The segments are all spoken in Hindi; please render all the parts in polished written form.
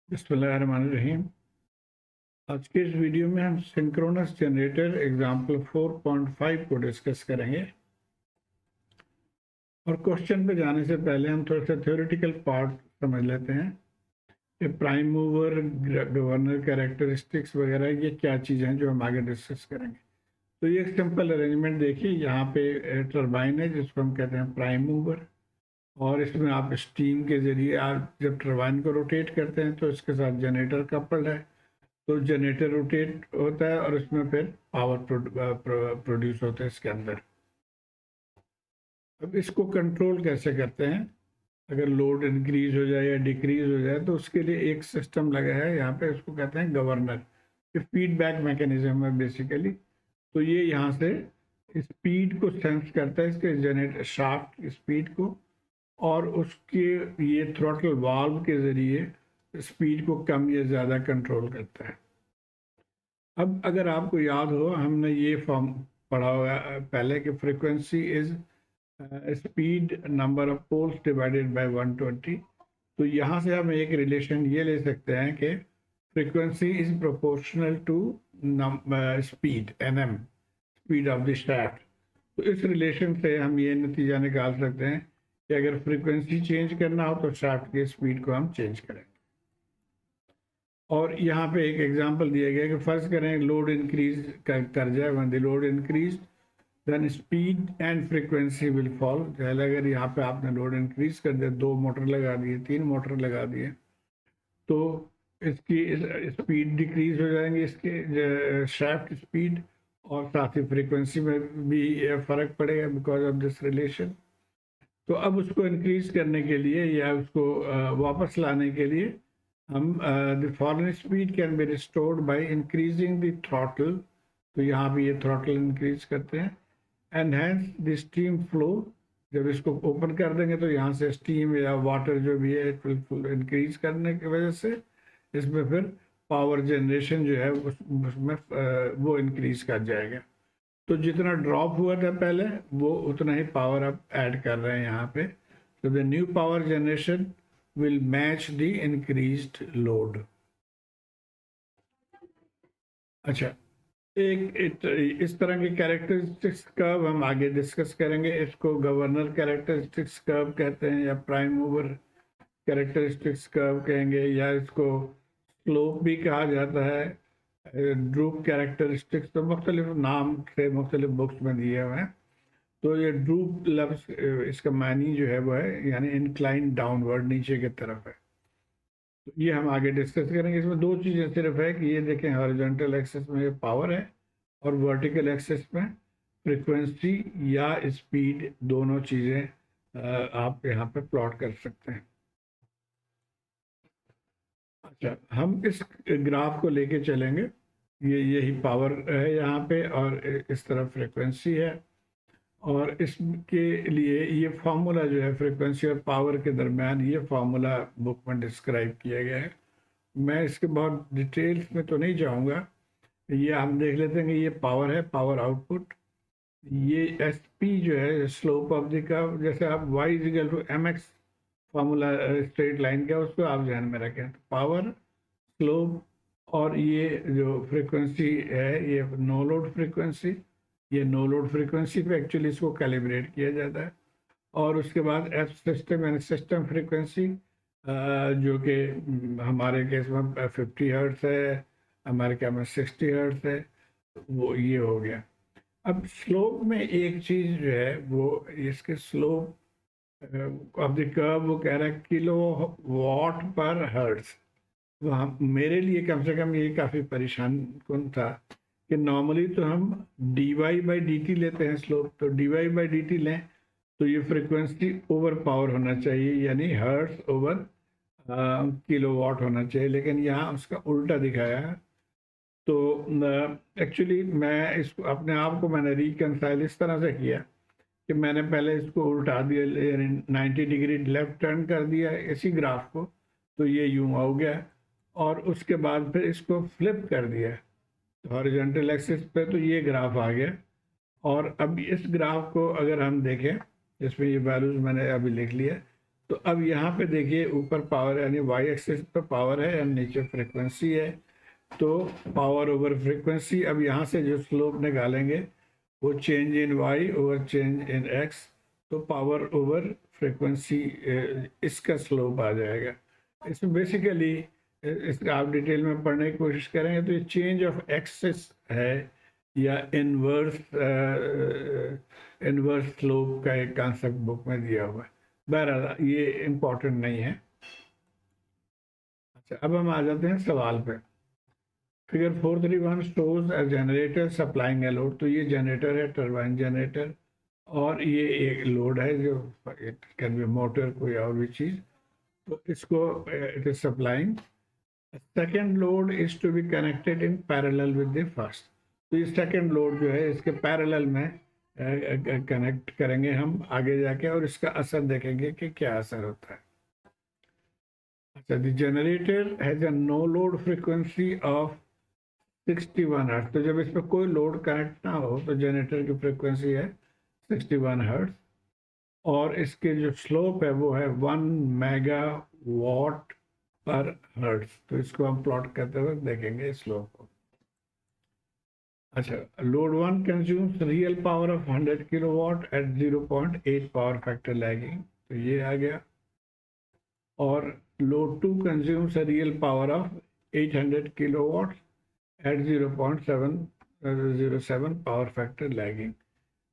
बिस्मिल्लाहिर्रहमानिर्रहीम। आज के इस वीडियो में हम सिंक्रोनस जनरेटर एग्जाम्पल 4.5 को डिस्कस करेंगे। और क्वेश्चन पे जाने से पहले हम थोड़ा सा थ्योरेटिकल पार्ट समझ लेते हैं। ये प्राइम मूवर, गवर्नर कैरेक्टरिस्टिक्स वगैरह ये क्या चीज़ें हैं जो हम आगे डिस्कस करेंगे। तो ये एक सिंपल अरेंजमेंट देखिए, यहाँ पे टरबाइन है जिसको हम कहते हैं प्राइम मूवर, और इसमें आप स्टीम के ज़रिए आप जब टरबाइन को रोटेट करते हैं तो इसके साथ जनरेटर कपल्ड है, तो जनरेटर रोटेट होता है और इसमें फिर पावर प्रोड्यूस होता है इसके अंदर। अब इसको कंट्रोल कैसे करते हैं, अगर लोड इंक्रीज हो जाए या डिक्रीज हो जाए तो उसके लिए एक सिस्टम लगा है यहाँ पे, उसको कहते हैं गवर्नर। ये फीडबैक मैकेनिज्म है बेसिकली। तो ये यहाँ से स्पीड को सेंस करता है, इसके जनरेटर शाफ्ट स्पीड को, और उसके ये थ्रॉटल वाल्व के ज़रिए स्पीड को कम या ज़्यादा कंट्रोल करता है। अब अगर आपको याद हो, हमने ये फॉर्म पढ़ा हुआ पहले कि frequency is speed number of poles divided by 120। तो यहाँ से हम एक रिलेशन ये ले सकते हैं कि frequency is proportional to speed NM, speed of the shaft. तो इस रिलेशन से हम ये नतीजा निकाल सकते हैं कि अगर फ्रीक्वेंसी चेंज करना हो तो शाफ्ट की स्पीड को हम चेंज करें। और यहाँ पे एक एग्जांपल दिया गया कि फर्ज करें लोड इंक्रीज कर जाए, when the load increase then speed and frequency will fall. जैसे अगर यहाँ पे आपने लोड इंक्रीज कर दिया, 2 मोटर लगा दिए, 3 मोटर लगा दिए, तो इसकी स्पीड डिक्रीज हो जाएंगे, इसके शाफ्ट स्पीड, और साथ ही फ्रीक्वेंसी में भी फर्क पड़ेगा बिकॉज ऑफ दिस रिलेशन। तो अब उसको इंक्रीज करने के लिए या उसको वापस लाने के लिए हम the fallen speed can be restored by increasing the throttle. तो यहाँ भी ये थ्रॉटल इंक्रीज करते हैं, and hence the steam flow. जब इसको ओपन कर देंगे तो यहाँ से स्टीम या वाटर जो भी है इट विल इंक्रीज करने की वजह से इसमें फिर पावर जनरेशन जो है उसमें वो इंक्रीज कर जाएगा। तो जितना ड्रॉप हुआ था पहले वो उतना ही पावर अब ऐड कर रहे हैं यहाँ पे। तो the new power generation will match the increased load। अच्छा, इस तरह के कैरेक्टरिस्टिक्स कर्व हम आगे डिस्कस करेंगे। इसको गवर्नर कैरेक्टरिस्टिक्स कर्व कहते हैं या प्राइम मूवर कैरेक्टरिस्टिक्स कर्व कहेंगे, या इसको स्लोप भी कहा जाता है, ड्रूप कैरेक्टरिस्टिक्स। तो मुख्तलिफ नाम से मुख्तलिफ बुक्स में दिए हुए हैं। तो ये ड्रूप लफ्ज़ इसका मानी जो है वो है यानी इंक्लाइन डाउनवर्ड, नीचे की तरफ है। तो ये हम आगे डिस्कस करेंगे। इसमें 2 चीज़ें सिर्फ है कि ये देखें, हॉरिजॉन्टल एक्सेस में ये पावर है और वर्टिकल एक्सेस में फ्रीक्वेंसी या स्पीड, दोनों चीज़ें आप यहाँ पे प्लॉट कर सकते हैं। अच्छा, हम इस ग्राफ को लेके चलेंगे। ये यही पावर है यहाँ पे और इस तरफ फ्रीक्वेंसी है, और इसके लिए ये फार्मूला जो है फ्रीक्वेंसी और पावर के दरमियान, ये फार्मूला बुक में डिस्क्राइब किया गया है। मैं इसके बहुत डिटेल्स में तो नहीं जाऊंगा। ये हम देख लेते हैं कि ये पावर है, पावर आउटपुट। ये एस पी जो है स्लोप ऑफ द कर्व, जैसे आप Y is equal to M X formula straight line का, उसको आप ध्यान में रखें। तो पावर, स्लोप, और ये जो फ्रीक्वेंसी है ये नो लोड फ्रीक्वेंसी। ये नो लोड फ्रीक्वेंसी पे एक्चुअली इसको कैलिब्रेट किया जाता है। और उसके बाद एफ सिस्टम यानी सिस्टम फ्रीक्वेंसी, जो कि हमारे केस में 50 हर्ट्स है, अमेरिका में 60 हर्ट्स है, वो ये हो गया। अब स्लोप में एक चीज़ जो है वो इसके स्लोप ऑफ द कर्व वो कह रहा है किलो वॉट पर हर्ट्स। वहाँ मेरे लिए कम से कम ये काफ़ी परेशान कन था कि नॉर्मली तो हम D Y by D T लेते हैं स्लोप, तो D Y by D T लें तो ये फ्रीक्वेंसी ओवर पावर होना चाहिए यानी हर्ट्स ओवर किलोवाट होना चाहिए, लेकिन यहाँ उसका उल्टा दिखाया है। तो एक्चुअली मैं इसको अपने आप को मैंने रिकनसाइल इस तरह से किया कि मैंने पहले इसको उल्टा दिया, यानी 90 डिग्री लेफ्ट टर्न कर दिया इसी ग्राफ को, तो ये यूं हो गया। और उसके बाद फिर इसको फ्लिप कर दिया हॉरिजॉन्टल एक्सिस पे, तो ये ग्राफ आ गया। और अब इस ग्राफ को अगर हम देखें, इसमें ये वैल्यूज मैंने अभी लिख लिया, तो अब यहाँ पे देखिए ऊपर पावर यानी वाई एक्सिस पर पावर है और नीचे फ्रीक्वेंसी है। तो पावर ओवर फ्रीक्वेंसी, अब यहाँ से जो स्लोप निकालेंगे वो change in Y over change in X, तो पावर ओवर फ्रीक्वेंसी इसका स्लोप आ जाएगा। इसमें बेसिकली इसका आप डिटेल में पढ़ने की कोशिश करेंगे तो ये चेंज ऑफ एक्सिस है या इनवर्स इनवर्स स्लोप का एक कॉन्सेप्ट बुक में दिया हुआ है। बहरहाल ये इम्पोर्टेंट नहीं है। अच्छा, अब हम आ जाते हैं सवाल पे। Figure 431 shows a generator supplying a load. तो ये जनरेटर है, टरबाइन जनरेटर, और ये एक लोड है जो इट कैन बी मोटर, कोई और भी चीज़। तो इसको it is supplying. Second load is to be connected in parallel with the first. तो ये सेकेंड लोड जो है इसके पैरेलल में कनेक्ट करेंगे हम आगे जाके, और इसका असर देखेंगे कि क्या असर होता है। अच्छा, the generator has a no load frequency of 61 hertz. तो जब इस पर कोई लोड कनेक्ट ना हो तो जनरेटर की फ्रीक्वेंसी है 61 हर्ट्ज, और इसके जो स्लोप है वो है 1 मेगा वॉट पर हर्ट्ज। तो इसको हम प्लॉट करते हुए देखेंगे स्लोप को। अच्छा, load 1 consumes real power of 100 kilowatt at 0.8 power factor lagging. तो ये आ गया। और load 2 consumes real power of 800 kilowatt at 0.707 power factor lagging.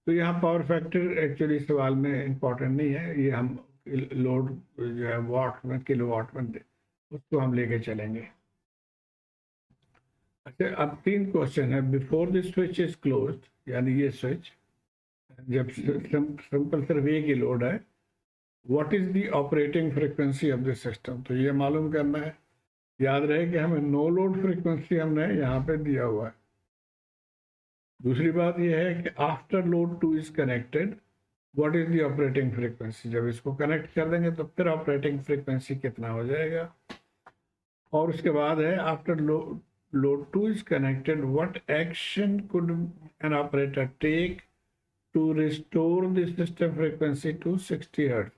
तो यहाँ पावर फैक्टर एक्चुअली सवाल में इम्पोर्टेंट नहीं है, ये हम लोड जो है वाट में, किलो वाट में उसको हम लेके चलेंगे। अच्छा, अब 3 क्वेश्चन है। Before the switch is close, यानी ये स्विच जब सिंपल सिर्फ एक ही लोड है, what is the operating frequency of the system. तो ये मालूम करना है। याद रहे कि हमें नो लोड फ्रीक्वेंसी हमने यहाँ पे दिया हुआ है। दूसरी बात यह है कि after load 2 is connected, what is the operating frequency. जब इसको कनेक्ट कर देंगे तो फिर ऑपरेटिंग फ्रीक्वेंसी कितना हो जाएगा। और उसके बाद है after load 2 is connected, what action could an operator take to restore the system frequency to 60 hertz.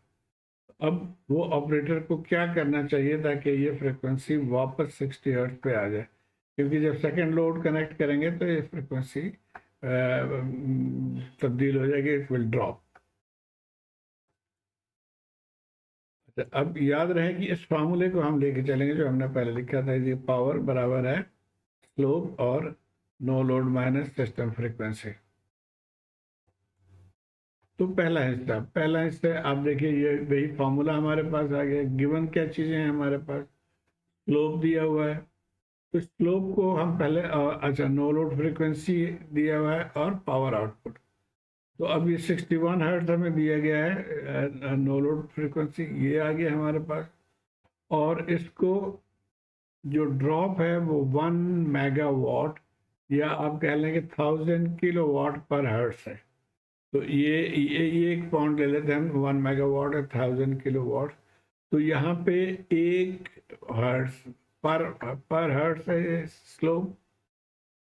अब वो ऑपरेटर को क्या करना चाहिए ताकि ये फ्रीक्वेंसी वापस 60 हर्ट्ज पे आ जाए, क्योंकि जब सेकेंड लोड कनेक्ट करेंगे तो ये फ्रीक्वेंसी तब्दील हो जाएगी, इट विल ड्रॉप। अब याद रहे कि इस फार्मूले को हम लेके चलेंगे जो हमने पहले लिखा था। ये पावर बराबर है स्लोप और no load minus system frequency. तो पहला हिस्सा आप देखिए, ये वही फार्मूला हमारे पास आ गया। गिवन क्या चीज़ें हैं हमारे पास, स्लोप दिया हुआ है। तो स्लोप को हम पहले अच्छा, नो लोड फ्रीक्वेंसी दिया हुआ है और पावर आउटपुट। तो अब ये 61 हर्ट्ज हमें दिया गया है नो लोड फ्रीक्वेंसी, ये आ गया हमारे पास। और इसको जो ड्रॉप है वो 1 मेगावाट या आप कह लेंगे 1000 किलोवाट पर हर्ट्ज है। तो ये एक पॉइंट ले लेते हैं हम, 1 मेगावाट है 1000 किलोवाट। तो यहाँ पे 1 हर्ट्ज पर हर्ट्ज है स्लोप।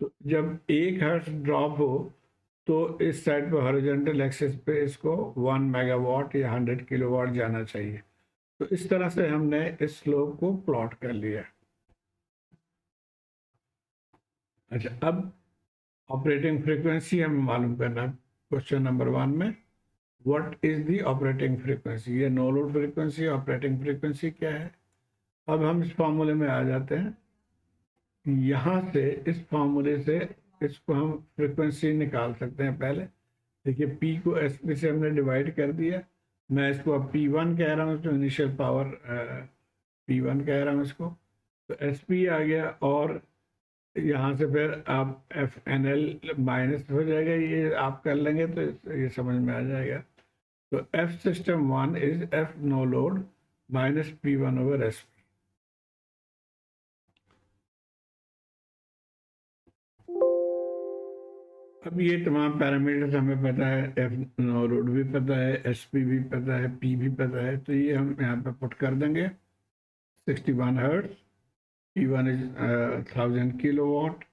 तो जब 1 हर्ट्ज ड्रॉप हो तो इस साइड पर हॉरिजॉन्टल एक्सिस पे इसको 1 मेगावाट या 100 किलोवाट जाना चाहिए। तो इस तरह से हमने इस स्लोप को प्लॉट कर लिया। अच्छा, अब ऑपरेटिंग फ्रीक्वेंसी हमें मालूम करना है। क्वेश्चन नंबर 1 में what is the operating frequency, ये no load frequency, operating frequency क्या है। अब हम इस फार्मूले में आ जाते हैं। यहाँ से इस फार्मूले से इसको हम फ्रीक्वेंसी निकाल सकते हैं। पहले देखिए, P को SP से हमने डिवाइड कर दिया। मैं इसको अब P1 कह रहा हूँ, तो इनिशियल पावर P1 कह रहा हूँ इसको। तो SP आ गया, और यहाँ से फिर आप FNL माइनस हो जाएगा, ये आप कर लेंगे तो ये समझ में आ जाएगा। तो F system 1 is F no load minus P1 over SP। अब ये तमाम पैरामीटर्स हमें पता है, F नो लोड भी पता है, SP भी पता है, P भी पता है। तो ये हम यहाँ पे पुट कर देंगे। 61 हर्ट्ज, P1 इज 1000 किलोवाट,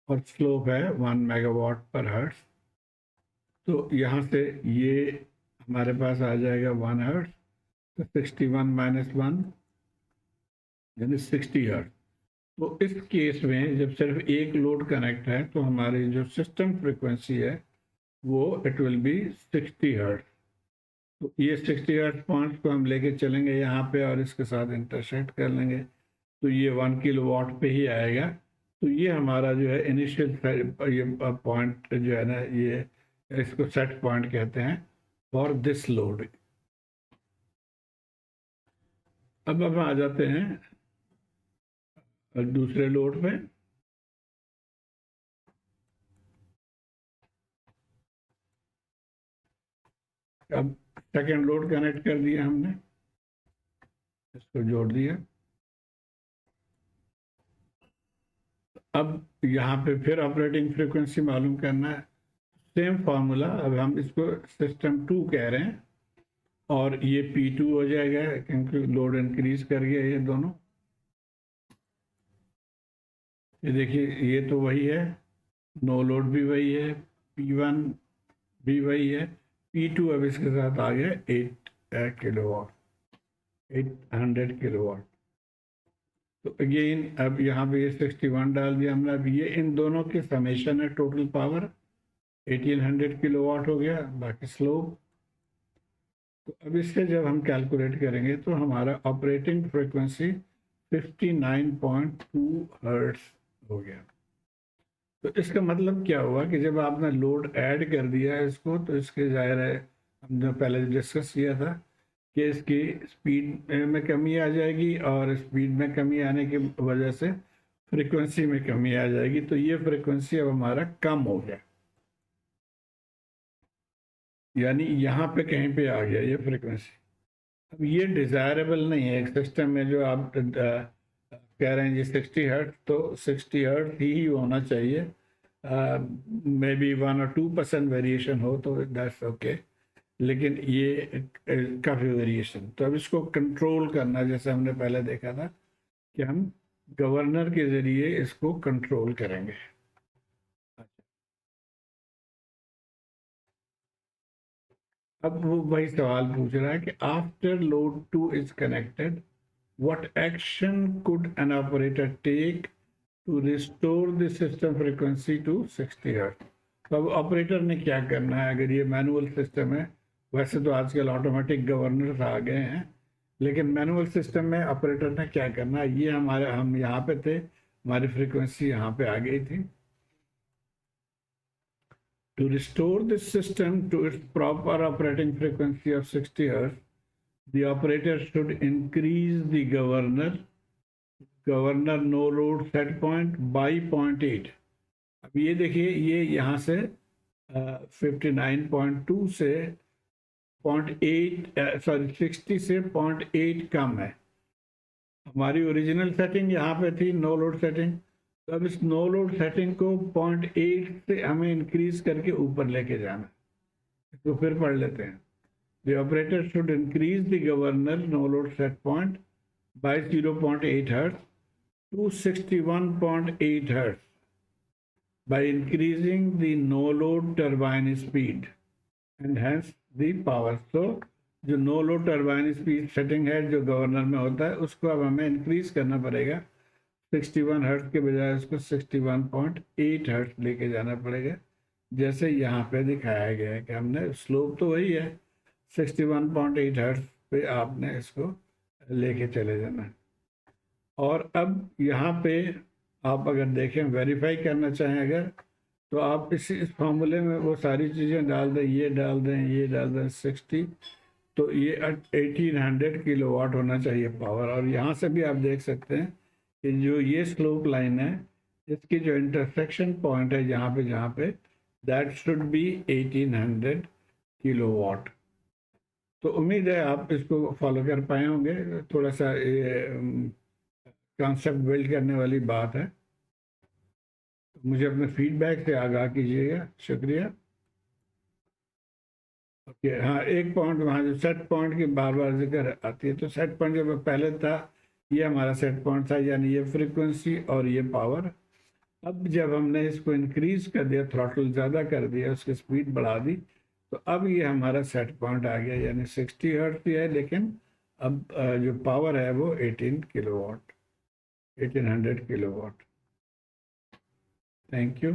और स्लोप है 1 मेगावाट पर हर्ट्ज। तो यहाँ से ये हमारे पास आ जाएगा 1 हर्ट्ज, तो 61 माइनस 1 यानी 60 हर्ट्ज। तो इस केस में जब सिर्फ एक लोड कनेक्ट है तो हमारी जो सिस्टम फ्रीक्वेंसी है वो इट विल बी 60 हर्ट्ज। तो ये 60 हर्ट्ज पॉइंट को हम लेके चलेंगे यहाँ पे और इसके साथ इंटरसेक्ट कर लेंगे, तो ये 1 किलोवाट पे ही आएगा। तो ये हमारा जो है इनिशियल ये पॉइंट जो है ना, ये इसको सेट पॉइंट कहते हैं फॉर दिस लोड। अब हम आ जाते हैं दूसरे लोड पे। अब सेकेंड लोड कनेक्ट कर दिया हमने, इसको जोड़ दिया। अब यहाँ पे फिर ऑपरेटिंग फ्रीक्वेंसी मालूम करना है, सेम फार्मूला। अब हम इसको सिस्टम 2 कह रहे हैं और ये P2 हो जाएगा क्योंकि लोड इंक्रीज कर गया ये दोनों। ये देखिए ये तो वही है, नो लोड भी वही है, P1 भी वही है, P2 अब इसके साथ आ गया 8 किलोवाट, 800 किलोवाट। तो अगेन अब यहाँ पे ये 61 डाल दिया हमने। अब ये इन दोनों के समेशन है, टोटल पावर 1800 किलोवाट हो गया, बाकी स्लोप। तो अब इससे जब हम कैलकुलेट करेंगे तो हमारा ऑपरेटिंग फ्रीक्वेंसी 59.2 हर्ट्ज हो गया। तो इसका मतलब क्या हुआ कि जब आपने लोड ऐड कर दिया इसको, तो इसके जाहिर है हमने पहले डिस्कस किया था कि इसकी स्पीड में कमी आ जाएगी और स्पीड में कमी आने की वजह से फ्रीक्वेंसी में कमी आ जाएगी। तो ये फ्रीक्वेंसी अब हमारा कम हो गया, यानी यहाँ पे कहीं पे आ गया ये फ्रीक्वेंसी। अब ये डिज़ायरेबल नहीं है एक सिस्टम में जो आप कह रहे हैं जी 60 हर्ट्ज, तो 60 हर्ट्ज ही होना चाहिए। मे बी 1 और 2% वेरिएशन हो तो दैट्स ओके, लेकिन ये काफ़ी वेरिएशन। तो अब इसको कंट्रोल करना, जैसे हमने पहले देखा था कि हम गवर्नर के ज़रिए इसको कंट्रोल करेंगे। अब वो वही सवाल पूछ रहा है कि after load 2 is connected what action could an operator take to restore the system frequency to 60 hertz? तो अब ऑपरेटर ने क्या करना है? अगर ये मैनुअल सिस्टम है, वैसे तो आजकल ऑटोमेटिक गवर्नर्स आ गए हैं, लेकिन मैनुअल सिस्टम में ऑपरेटर ने क्या करना है? ये हम यहाँ पे थे, हमारी फ्रीक्वेंसी यहाँ पे आ गई थी। To restore this system to its proper operating frequency of 60 hertz, the operator should increase the governor no load set point by 0.8। अब ये देखिए ये यहाँ से 59.2 से 0.8 सॉरी 60 से 0.8 कम है। हमारी ओरिजिनल सेटिंग यहाँ पे थी नो लोड सेटिंग, तो अब इस नो लोड सेटिंग को 0.8 से हमें इंक्रीज करके ऊपर लेके जाना। इसको फिर पढ़ लेते हैं। The operator should increase the governor no load set point by 0.8 Hz to 61.8 Hz by increasing the no load turbine speed and hence the power. So जो no load turbine speed setting है जो गवर्नर में होता है, उसको अब हमें इंक्रीज करना पड़ेगा। 61 हर्ट्ज के बजाय उसको 61.8 हर्ट्ज लेके जाना पड़ेगा, जैसे यहाँ पे दिखाया गया है कि हमने स्लोप तो वही है 61.8 हर्ट्ज पे आपने इसको लेके चले जाना। और अब यहाँ पे आप अगर देखें, वेरीफाई करना चाहें अगर, तो आप इस फॉर्मूले में वो सारी चीज़ें डाल दें, ये डाल दें, ये डाल दें 60, तो ये 1800 किलोवाट होना चाहिए पावर। और यहाँ से भी आप देख सकते हैं कि जो ये स्लोप लाइन है, इसकी जो इंटरसेक्शन पॉइंट है जहाँ पे दैट शुड बी 1800 किलोवाट। तो उम्मीद है आप इसको फॉलो कर पाए होंगे। थोड़ा सा ये कॉन्सेप्ट बिल्ड करने वाली बात है। मुझे अपने फीडबैक से आगाह कीजिएगा, शुक्रिया। ओके, हाँ, एक पॉइंट वहाँ जो सेट पॉइंट की बार बार जिक्र आती है, तो सेट पॉइंट जब पहले था ये हमारा सेट पॉइंट था, यानी ये फ्रीक्वेंसी और ये पावर। अब जब हमने इसको इंक्रीज कर दिया, थ्रॉटल ज़्यादा कर दिया, उसकी स्पीड बढ़ा दी, तो अब ये हमारा सेट पॉइंट आ गया, यानी 60 हर्ट्ज है, लेकिन अब जो पावर है वो 18 किलोवाट, 1800 किलोवाट। Thank you.